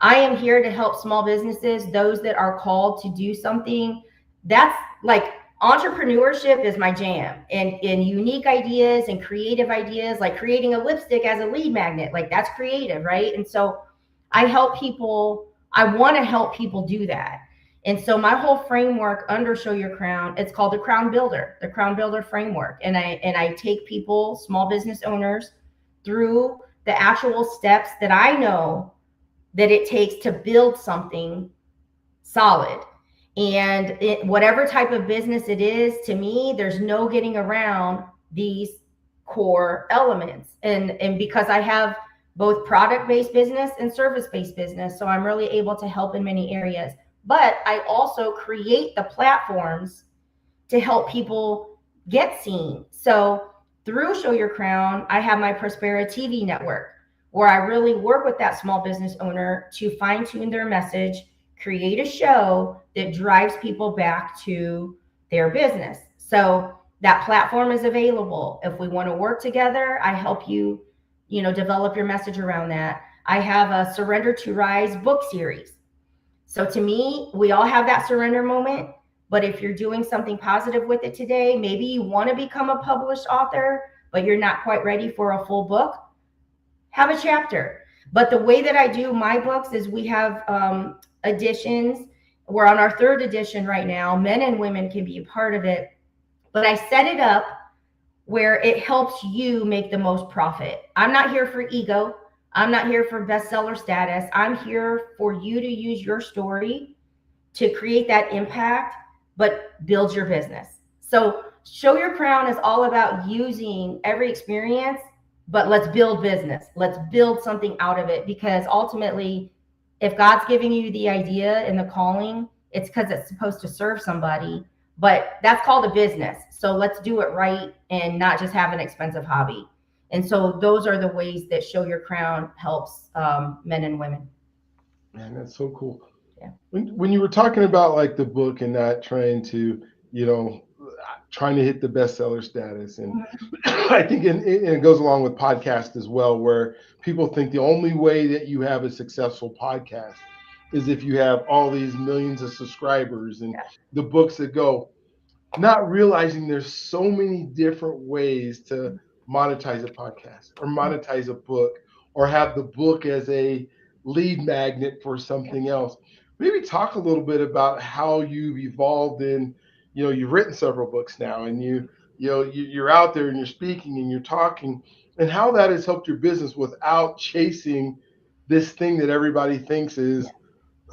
Speaker 2: I am here to help small businesses, those that are called to do something. That's like, entrepreneurship is my jam, and unique ideas and creative ideas, like creating a lipstick as a lead magnet, like that's creative, right? And so I help people. I want to help people do that. And so my whole framework under Show Your Crown, it's called the Crown Builder framework. And I take people, small business owners, through the actual steps that I know that it takes to build something solid. And whatever type of business it is, to me, there's no getting around these core elements. And because I have both product-based business and service-based business, so I'm really able to help in many areas. But I also create the platforms to help people get seen. So through Show Your Crown, I have my Prospera TV network, where I really work with that small business owner to fine tune their message, create a show that drives people back to their business. So that platform is available. If we want to work together, I help you, develop your message around that. I have a Surrender to Rise book series. So to me, we all have that surrender moment. But if you're doing something positive with it today, maybe you want to become a published author, but you're not quite ready for a full book, have a chapter. But the way that I do my books is we have editions. We're on our third edition right now. Men and women can be a part of it. But I set it up where it helps you make the most profit. I'm not here for ego. I'm not here for bestseller status. I'm here for you to use your story to create that impact, but build your business. So Show Your Crown is all about using every experience, but let's build business. Let's build something out of it, because ultimately, if God's giving you the idea and the calling, it's because it's supposed to serve somebody, but that's called a business. So let's do it right and not just have an expensive hobby. And so those are the ways that Show Your Crown helps men and women.
Speaker 1: Man, that's so cool.
Speaker 2: Yeah.
Speaker 1: When you were talking about like the book and not trying to, you know, trying to hit the bestseller status, and I think it goes along with podcast as well, where people think the only way that you have a successful podcast is if you have all these millions of subscribers and
Speaker 2: Yeah.
Speaker 1: the books that go, not realizing there's so many different ways to monetize a podcast or monetize a book or have the book as a lead magnet for something else. Maybe talk a little bit about how you've evolved in, you know, you've written several books now, and you're out there and you're speaking and you're talking, and how that has helped your business without chasing this thing that everybody thinks is,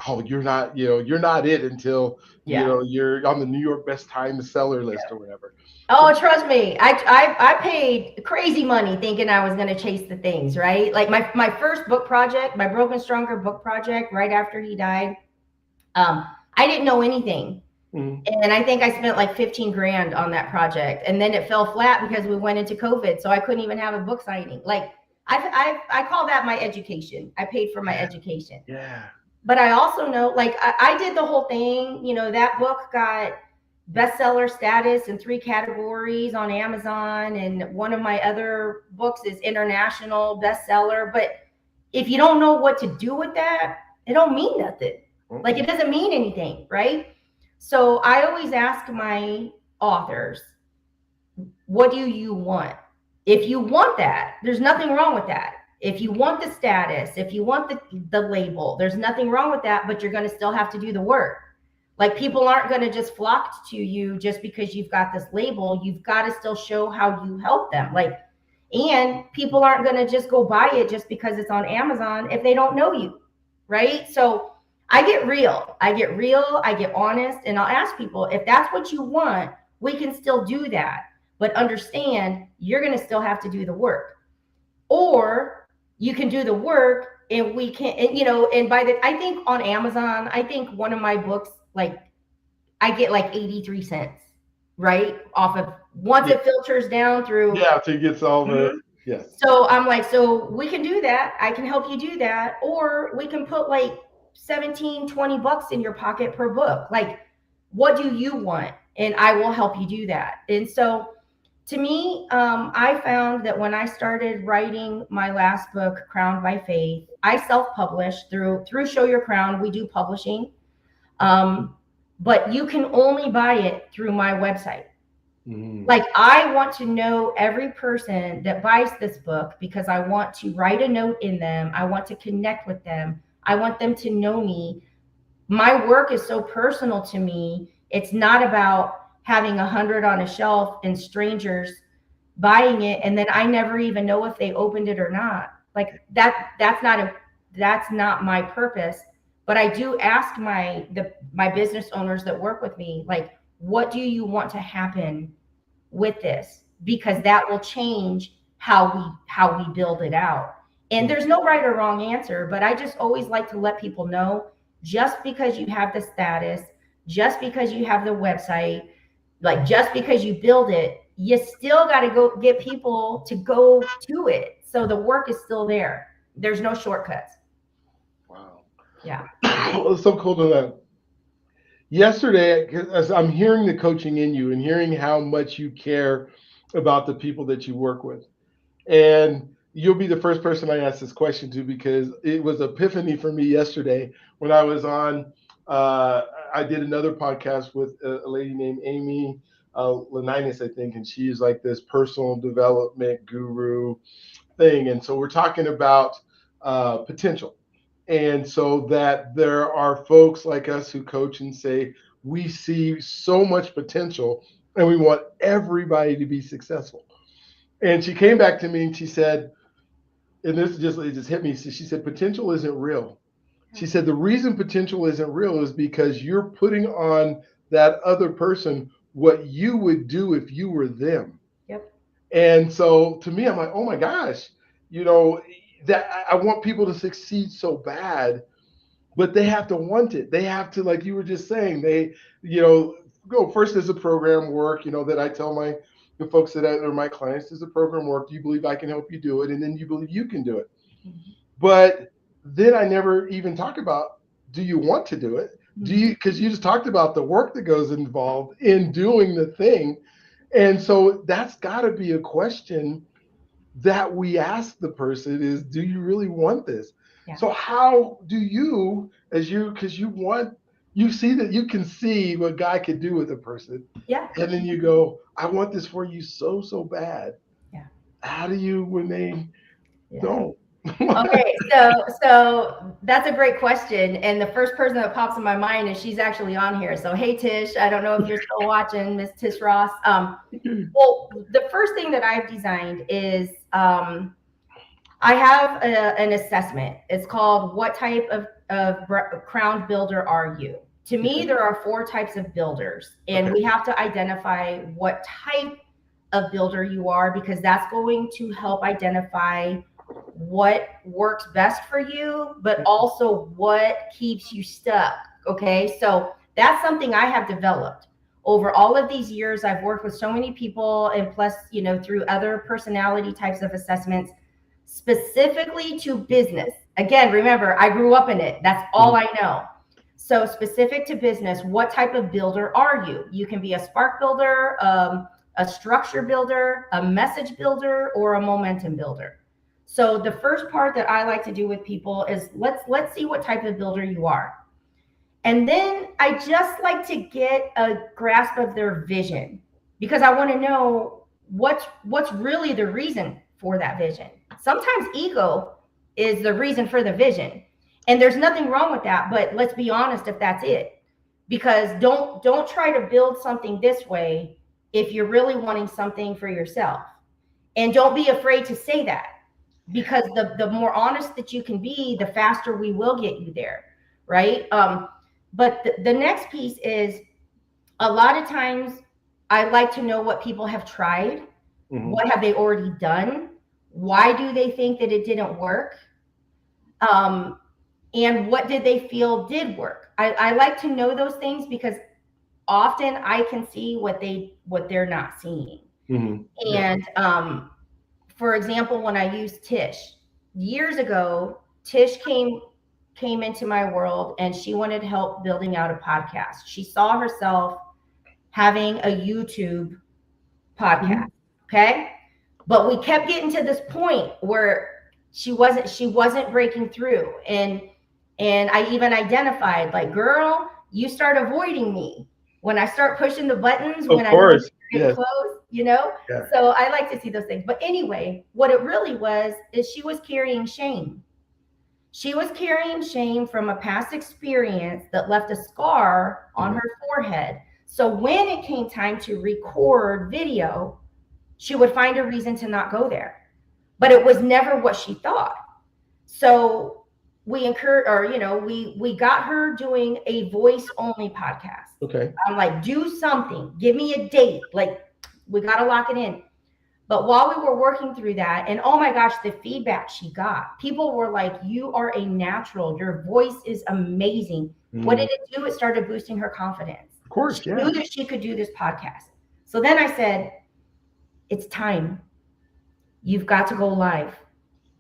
Speaker 1: oh, you're not, you're not it until,
Speaker 2: Yeah.
Speaker 1: you're on the New York best time seller list or whatever. So,
Speaker 2: Oh, trust me. I paid crazy money thinking I was going to chase the things, right? Like my first book project, my Broken Stronger book project, right after he died, I didn't know anything.
Speaker 1: mm,
Speaker 2: And I think I spent like 15 grand on that project. And then it fell flat because we went into COVID. So I couldn't even have a book signing. Like I call that my education. I paid for my education.
Speaker 1: yeah,
Speaker 2: But I also know, like, I did the whole thing. That book got bestseller status in 3 categories on Amazon, and one of my other books is international bestseller. But if you don't know what to do with that, it don't mean nothing. Like, it doesn't mean anything, right? So I always ask my authors, what do you want? If you want that, there's nothing wrong with that. If you want the status, if you want the label, there's nothing wrong with that, but you're going to still have to do the work. Like, people aren't going to just flock to you just because you've got this label. You've got to still show how you help them. Like, and people aren't going to just go buy it just because it's on Amazon if they don't know you, right? So I get real. I get honest, and I'll ask people, if that's what you want, we can still do that. But understand, you're going to still have to do the work. Or you can do the work and we can, and I think on Amazon, I think one of my books, like, I get like 83 cents, right? Off of, once it filters down through.
Speaker 1: yeah, to get all the Yes.
Speaker 2: So I'm like, so we can do that. I can help you do that. Or we can put like 17, 20 bucks in your pocket per book. Like, what do you want? And I will help you do that. And so to me, I found that when I started writing my last book, Crowned by Faith, I self-published through Show Your Crown. We do publishing, but you can only buy it through my website. Like, I want to know every person that buys this book because I want to write a note in them. I want to connect with them. I want them to know me. My work is so personal to me. It's not about having 100 on a shelf and strangers buying it and then I never even know if they opened it or not. Like that's not my purpose. But I do ask my business owners that work with me, like, what do you want to happen with this? Because that will change how we build it out. And there's no right or wrong answer, but I just always like to let people know, just because you have the status, just because you have the website, like just because you build it, you still got to go get people to go to it. So the work is still there. There's no shortcuts.
Speaker 1: Wow.
Speaker 2: Yeah.
Speaker 1: It's so cool to know. Yesterday, as I'm hearing the coaching in you and hearing how much you care about the people that you work with, and you'll be the first person I ask this question to because it was epiphany for me yesterday when I was on. I did another podcast with a lady named Amy Leninus, I think, and she is like this personal development guru thing. And so we're talking about potential. And so that there are folks like us who coach and say, we see so much potential and we want everybody to be successful. And she came back to me and she said, and this just it just hit me. She said, potential isn't real. She said the reason potential isn't real is because you're putting on that other person what you would do if you were them.
Speaker 2: Yep.
Speaker 1: And so to me, I'm like, oh my gosh, you know, that I want people to succeed so bad, but they have to want it. They have to, like you were just saying, they, go first as a program work, that I tell the folks that are my clients, as a program work, do you believe I can help you do it? And then you believe you can do it.
Speaker 2: Mm-hmm.
Speaker 1: But then I never even talk about, do you want to do it? Do you, because you just talked about the work that goes involved in doing the thing. And so that's got to be a question that we ask the person is, do you really want this?
Speaker 2: Yeah.
Speaker 1: So how do you, because you see that you can see what God could do with a person.
Speaker 2: Yeah.
Speaker 1: And then you go, I want this for you so, so bad.
Speaker 2: Yeah.
Speaker 1: How do you, when they don't?
Speaker 2: Okay, so that's a great question, and the first person that pops in my mind is she's actually on here. So hey, Tish, I don't know if you're still watching, Miss Tish Ross. Well, the first thing that I've designed is I have an assessment. It's called "What type of crown builder are you?" To me, there are 4 types of builders, and we have to identify what type of builder you are, because that's going to help identify what works best for you, but also what keeps you stuck. Okay, so that's something I have developed over all of these years. I've worked with so many people, and plus, through other personality types of assessments, specifically to business. Again, remember, I grew up in it. That's all I know. So specific to business, what type of builder are you? You can be a spark builder, a structure builder, a message builder, or a momentum builder. So the first part that I like to do with people is let's see what type of builder you are. And then I just like to get a grasp of their vision, because I want to know what's really the reason for that vision. Sometimes ego is the reason for the vision. And there's nothing wrong with that, but let's be honest if that's it. Because don't try to build something this way if you're really wanting something for yourself. And don't be afraid to say that, because the more honest that you can be, the faster we will get you there, right? But the next piece is, a lot of times I like to know what people have tried. What have they already done? Why do they think that it didn't work? And what did they feel did work? I like to know those things, because often I can see what they're not seeing. And for example, when I used Tish years ago, Tish came into my world and she wanted help building out a podcast. She saw herself having a YouTube podcast.
Speaker 1: Mhm.
Speaker 2: Okay. But we kept getting to this point where she wasn't breaking through. And I even identified, like, girl, you start avoiding me when I start pushing the buttons,
Speaker 1: Of
Speaker 2: when I know
Speaker 1: course.
Speaker 2: you're getting
Speaker 1: Yes.
Speaker 2: close, you know?
Speaker 1: Yeah.
Speaker 2: So I like to see those things. But anyway, what it really was is she was carrying shame. She was carrying shame from a past experience that left a scar on
Speaker 1: Mhm.
Speaker 2: her forehead. So when it came time to record video, she would find a reason to not go there. But it was never what she thought. So we encouraged, or we got her doing a voice only podcast.
Speaker 1: Okay.
Speaker 2: I'm like, do something, give me a date, like, we got to lock it in. But while we were working through that, and oh my gosh, the feedback she got, people were like, you are a natural, your voice is amazing. What
Speaker 1: Mhm.
Speaker 2: did it do? It started boosting her confidence.
Speaker 1: Of course.
Speaker 2: She
Speaker 1: Yeah.
Speaker 2: knew that she could do this podcast. So then I said, it's time. You've got to go live.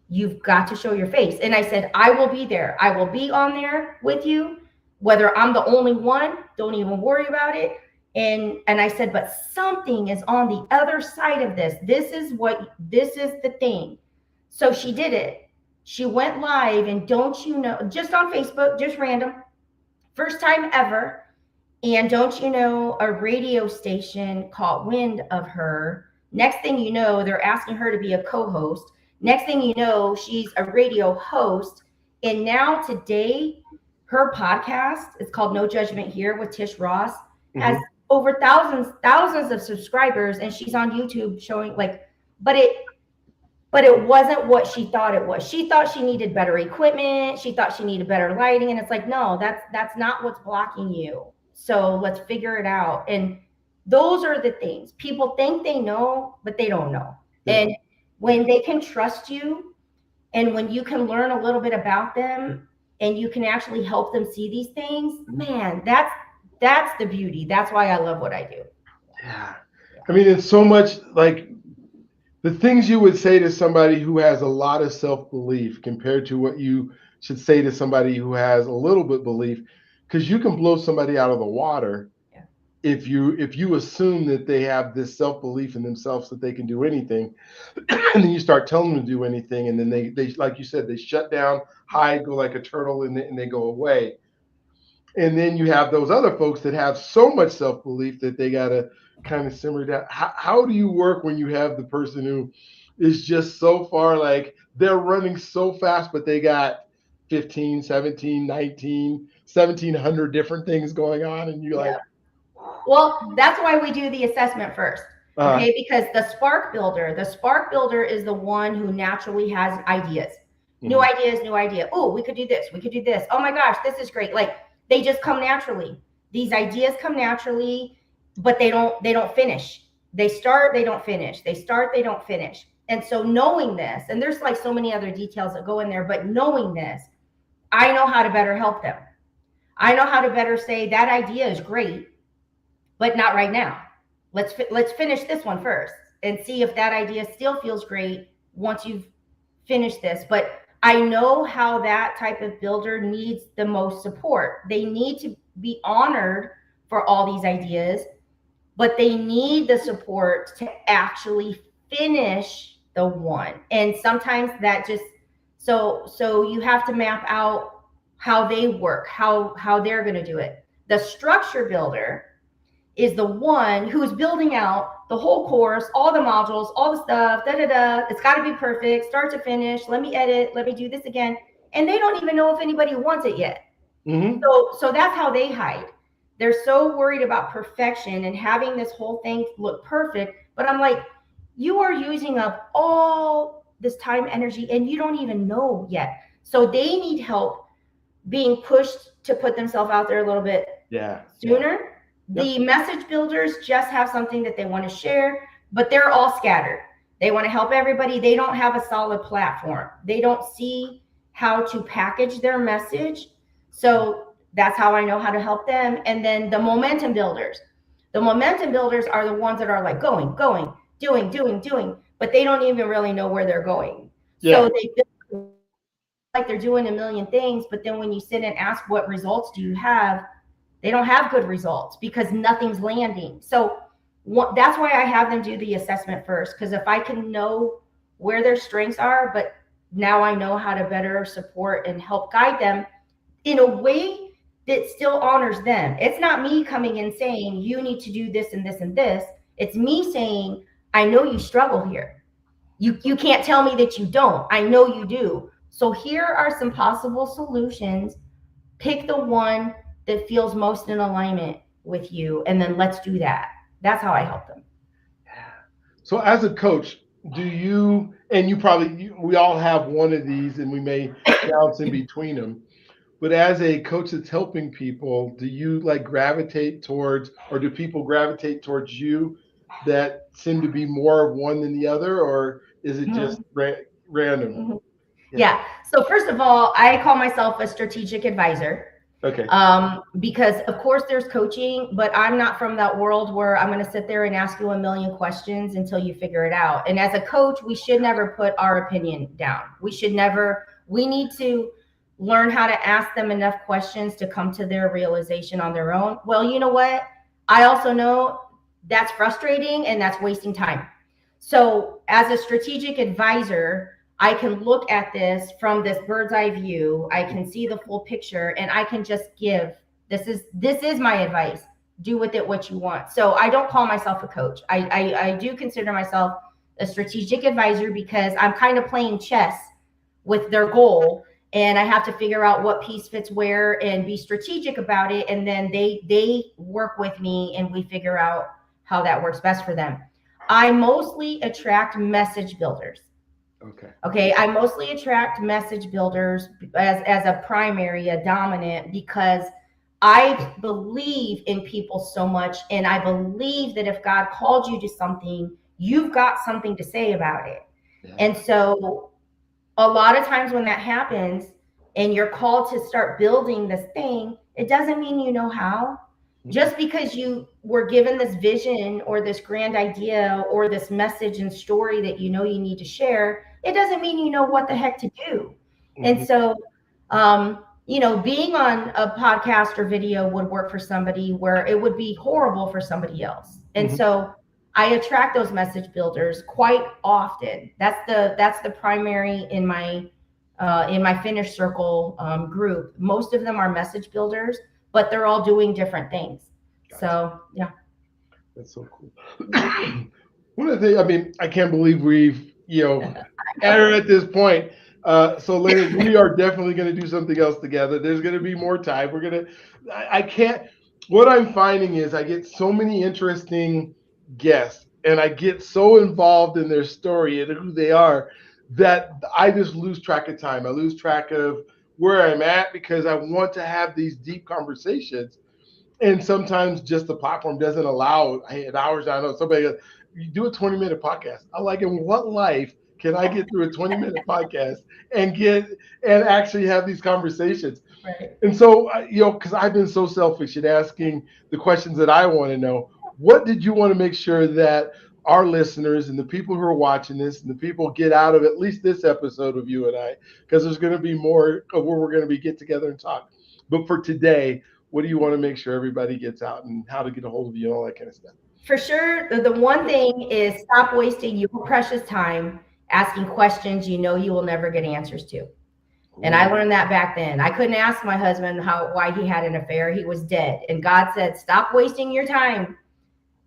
Speaker 2: You've got to show your face. And I said, I will be there. I will be on there with you, whether I'm the only one, don't even worry about it. And I said, but something is on the other side of this. This is the thing. So she did it. She went live, and don't you know, just on Facebook, just random, first time ever. And don't you know, a radio station caught wind of her. Next thing you know, they're asking her to be a co host. Next thing you know, she's a radio host. And now today, her podcast, it's called No Judgment Here with Tish Ross, has
Speaker 1: Mhm.
Speaker 2: over thousands of subscribers. And she's on YouTube showing, like, but it wasn't what she thought it was. She thought she needed better equipment. She thought she needed better lighting. And it's like, no, that's not what's blocking you. So let's figure it out. And those are the things people think they know, but they don't know.
Speaker 1: Yeah.
Speaker 2: And when they can trust you, and when you can learn a little bit about them, and you can actually help them see these things, man, that's the beauty. That's why I love what I do.
Speaker 1: Yeah. I mean, it's so much like the things you would say to somebody who has a lot of self belief compared to what you should say to somebody who has a little bit belief, because you can blow somebody out of the water
Speaker 2: Yeah.
Speaker 1: if you assume that they have this self belief in themselves that they can do anything, and then you start telling them to do anything, and then they like you said, they shut down, hide, go like a turtle, and they go away. And then you have those other folks that have so much self belief that they got to kind of simmer down. How do you work when you have the person who is just so far, like they're running so fast, but they got 15, 17, 19, 1700 different things going on, and you're
Speaker 2: Yeah.
Speaker 1: like,
Speaker 2: Well, that's why we do the assessment first.
Speaker 1: uh,
Speaker 2: Okay, because the spark builder is the one who naturally has ideas. New
Speaker 1: mhm,
Speaker 2: ideas, new idea. Oh, we could do this. We could do this. Oh my gosh, this is great. Like, they just come naturally. These ideas come naturally, but they don't finish. They start, they don't finish. They start, they don't finish. And so knowing this, and there's like so many other details that go in there, but knowing this, I know how to better help them. I know how to better say that idea is great, but not right now. Let's finish this one first and see if that idea still feels great once you've finished this. But I know how that type of builder needs the most support. They need to be honored for all these ideas, but they need the support to actually finish the one. And sometimes that just, so you have to map out how they work, how they're going to do it. The structure builder is the one who is building out the whole course, all the modules, all the stuff, da da da. It's got to be perfect, start to finish. Let me edit, let me do this again. And they don't even know if anybody wants it yet.
Speaker 1: mhm.
Speaker 2: So that's how they hide. They're so worried about perfection and having this whole thing look perfect. But I'm like, you are using up all this time, energy, and you don't even know yet. So they need help being pushed to put themselves out there a little bit
Speaker 1: Yeah, yeah,
Speaker 2: sooner.
Speaker 1: yep,
Speaker 2: The message builders just have something that they want to share, but they're all scattered. They want to help everybody. They don't have a solid platform. They don't see how to package their message. So that's how I know how to help them. And then the momentum builders. The momentum builders are the ones that are like going, doing. but they don't even really know where they're going.
Speaker 1: Yeah.
Speaker 2: So they feel like they're doing a million things, but then when you sit and ask what results do you have, they don't have good results because nothing's landing. So that's why I have them do the assessment first, because if I can know where their strengths are, but now I know how to better support and help guide them in a way that still honors them. It's not me coming in saying you need to do this and this and this. It's me saying, I know you struggle here. You can't tell me that you don't. I know you do. So here are some possible solutions. Pick the one that feels most in alignment with you, and then let's do that. That's how I help them.
Speaker 1: So as a coach, do you, and you probably, we all have one of these and we may bounce in between them. But as a coach that's helping people, do you like gravitate towards, or do people gravitate towards you that seem to be more of one than the other, or is it just
Speaker 2: Mhm.
Speaker 1: random?
Speaker 2: Mhm.
Speaker 1: Yeah.
Speaker 2: Yeah. So first of all, I call myself a strategic advisor.
Speaker 1: Okay.
Speaker 2: Because of course there's coaching, but I'm not from that world where I'm going to sit there and ask you a million questions until you figure it out. And as a coach, we should never put our opinion down. We should never, we need to learn how to ask them enough questions to come to their realization on their own. Well, you know what? I also know that's frustrating and that's wasting time. So as a strategic advisor, I can look at this from this bird's eye view. I can see the full picture and I can just give, this is my advice. Do with it what you want. So I don't call myself a coach. I do consider myself a strategic advisor because I'm kind of playing chess with their goal, and I have to figure out what piece fits where and be strategic about it, and then they work with me and we figure out how that works best for them. I mostly attract message builders.
Speaker 1: Okay.
Speaker 2: Okay, I mostly attract message builders as a primary, a dominant, because I believe in people so much, and I believe that if God called you to something, you've got something to say about it.
Speaker 1: Yeah.
Speaker 2: And so a lot of times when that happens and you're called to start building this thing, it doesn't mean you know how. Just because you were given this vision or this grand idea or this message and story that you know you need to share, it doesn't mean you know what the heck to do. And
Speaker 1: Mhm.
Speaker 2: so, being on a podcast or video would work for somebody where it would be horrible for somebody else. And
Speaker 1: Mhm.
Speaker 2: so I attract those message builders quite often. That's the primary in my finish circle group. Most of them are message builders, but they're all doing different things.
Speaker 1: Gotcha.
Speaker 2: So yeah.
Speaker 1: That's so cool. One of the things, I mean, I can't believe we've, at this point. So, Lena, we are definitely going to do something else together. There's going to be more time. I can't, what I'm finding is I get so many interesting guests and I get so involved in their story and who they are that I just lose track of time. I lose track of where I'm at because I want to have these deep conversations, and sometimes just the platform doesn't allow an hours. I know somebody goes, you do a 20-minute podcast. I'm like, in what life can I get through a 20-minute podcast and get and actually have these conversations?
Speaker 2: Right.
Speaker 1: And so, because I've been so selfish in asking the questions that I want to know. What did you want to make sure that our listeners and the people who are watching this and the people get out of at least this episode of you and I? Because there's going to be more of where we're going to be get together and talk. But for today, what do you want to make sure everybody gets out and how to get a hold of you and all that kind of stuff?
Speaker 2: For sure, the one thing is stop wasting your precious time asking questions you know you will never get answers to. And I
Speaker 1: Ooh.
Speaker 2: learned that back then. I couldn't ask my husband why he had an affair. He was dead. And God said, "Stop wasting your time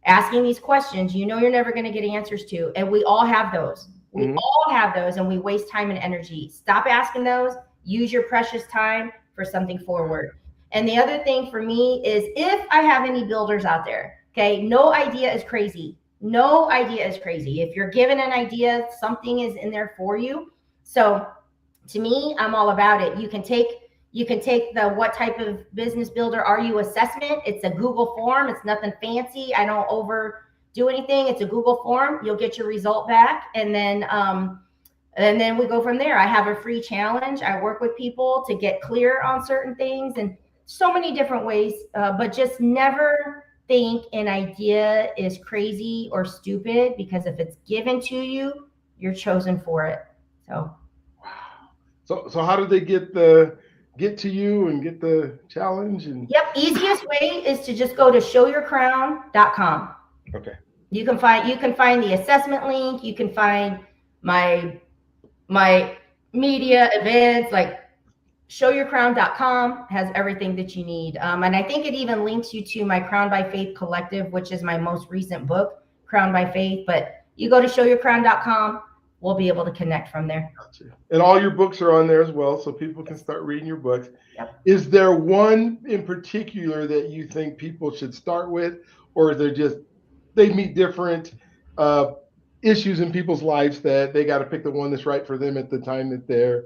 Speaker 2: asking these questions you know you're never going to get answers to." And we all have those. We
Speaker 1: Mhm.
Speaker 2: all have those, and we waste time and energy. Stop asking those. Use your precious time for something forward. And the other thing for me is, if I have any builders out there, okay, no idea is crazy. No idea is crazy. If you're given an idea, something is in there for you. So to me, I'm all about it. You can take the what type of business builder are you assessment. It's a Google form. It's nothing fancy. I don't overdo anything. It's a Google form. You'll get your result back, and then we go from there. I have a free challenge. I work with people to get clear on certain things and so many different ways, but just never think an idea is crazy or stupid, because if it's given to you, you're chosen for it. So
Speaker 1: Wow. So how did they get to you and get the challenge and
Speaker 2: yep, easiest way is to just go to showyourcrown.com.
Speaker 1: okay.
Speaker 2: You can find the assessment link, you can find my my media events, like showyourcrown.com has everything that you need. And I think it even links you to my Crown by Faith collective, which is my most recent book, Crown by Faith. But you go to showyourcrown.com, we'll be able to connect from there.
Speaker 1: Gotcha. And all your books are on there as well, so people can start reading your books.
Speaker 2: Yep.
Speaker 1: Is there one in particular that you think people should start with, or is there just they meet different uh, issues in people's lives that they got to pick the one that's right for them at the time that they're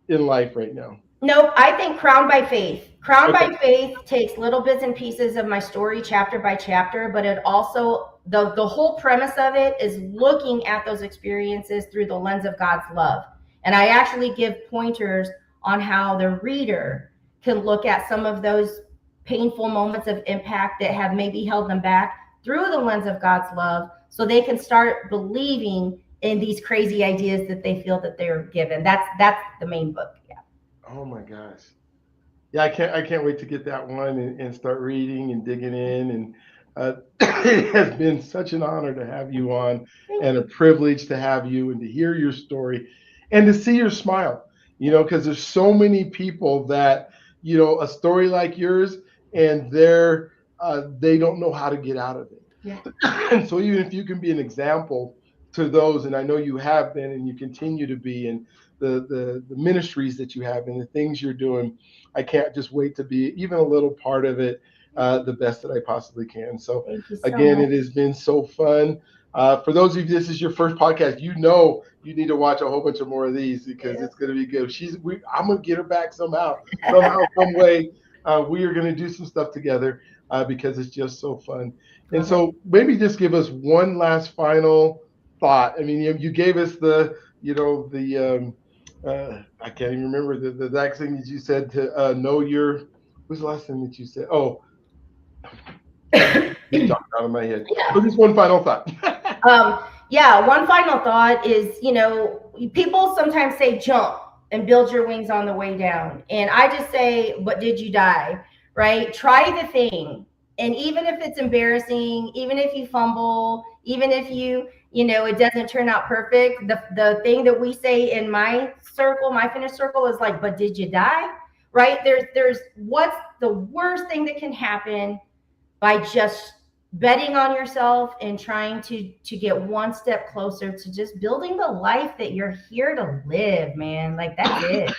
Speaker 1: in life right now?
Speaker 2: Nope, I think Crown by Faith. Crown
Speaker 1: Okay.
Speaker 2: by Faith takes little bits and pieces of my story chapter by chapter, but it also, the whole premise of it is looking at those experiences through the lens of God's love. And I actually give pointers on how the reader can look at some of those painful moments of impact that have maybe held them back through the lens of God's love, so they can start believing in these crazy ideas that they feel that they're given. That's the main book. Yeah.
Speaker 1: Oh my gosh. Yeah, I can't wait to get that one and start reading and digging in. And it has been such an honor to have you on, and a privilege to have you and to hear your story and to see your smile. Because there's so many people that a story like yours, and they don't know how to get out of it.
Speaker 2: Yeah.
Speaker 1: And so even if you can be an example to those, and I know you have been, and you continue to be, and the ministries that you have and the things you're doing, I can't just wait to be even a little part of it, the best that I possibly can. So
Speaker 2: Thank you so
Speaker 1: again,
Speaker 2: much.
Speaker 1: it has been so fun. For those of you, this is your first podcast. You need to watch a whole bunch of more of these, because
Speaker 2: Yeah.
Speaker 1: it's going to be good. I'm going to get her back somehow, some way. We are going to do some stuff together because it's just so fun. And
Speaker 2: Love it.
Speaker 1: so maybe just give us one last final thought. I mean, you gave us I can't even remember the exact thing that you said to know your. What was the last thing that you said? Oh, just jumped out of my head.
Speaker 2: Yeah.
Speaker 1: So just one final thought.
Speaker 2: Yeah, one final thought is, people sometimes say jump and build your wings on the way down. And I just say, but did you die? Right? Try the thing. And even if it's embarrassing, even if you fumble, even if it doesn't turn out perfect, the thing that we say in my circle, my finish circle, is like, but did you die? Right? There's what's the worst thing that can happen by just betting on yourself and trying to get one step closer to just building the life that you're here to live, man. Like, that's it.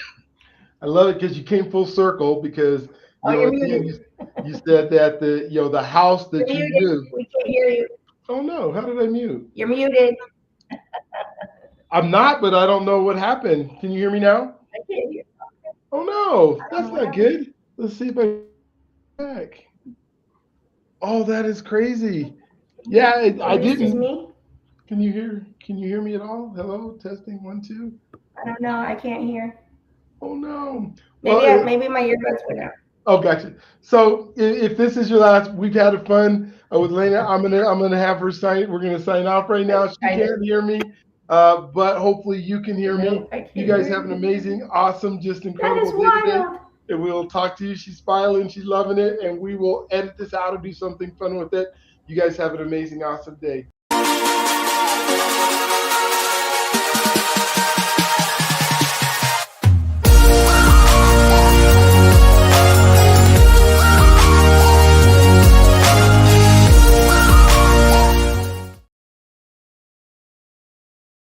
Speaker 1: I love it because you came full circle, because
Speaker 2: Oh, you're
Speaker 1: at the end
Speaker 2: muted.
Speaker 1: you said that the house
Speaker 2: You're
Speaker 1: that you
Speaker 2: muted.
Speaker 1: knew.
Speaker 2: We can't hear you.
Speaker 1: Oh no, how did I mute?
Speaker 2: You're muted.
Speaker 1: I'm not, but I don't know what happened. Can you hear me now?
Speaker 2: I can't hear.
Speaker 1: Oh no,
Speaker 2: I don't
Speaker 1: that's
Speaker 2: know what
Speaker 1: not
Speaker 2: happened.
Speaker 1: good. Let's see if I back. Oh, that is crazy. Yeah, I
Speaker 2: Maybe it's just
Speaker 1: didn't.
Speaker 2: me.
Speaker 1: Can you hear me at all? Hello, testing 1 2.
Speaker 2: I don't know. I can't hear.
Speaker 1: Oh no.
Speaker 2: Maybe
Speaker 1: Well,
Speaker 2: maybe my earbuds went out.
Speaker 1: oh, gotcha. So if this is your last, we've had a fun with Lena. I'm gonna have her sign. We're gonna sign off right now. She
Speaker 2: I know.
Speaker 1: can't hear me, but hopefully you can hear me.
Speaker 2: Nope, I
Speaker 1: You
Speaker 2: can't
Speaker 1: guys
Speaker 2: hear
Speaker 1: have an
Speaker 2: you.
Speaker 1: amazing, awesome, just
Speaker 2: That is
Speaker 1: incredible day today.
Speaker 2: wild.
Speaker 1: And we'll talk to you. She's smiling. She's loving it. And we will edit this out and do something fun with it. You guys have an amazing, awesome day.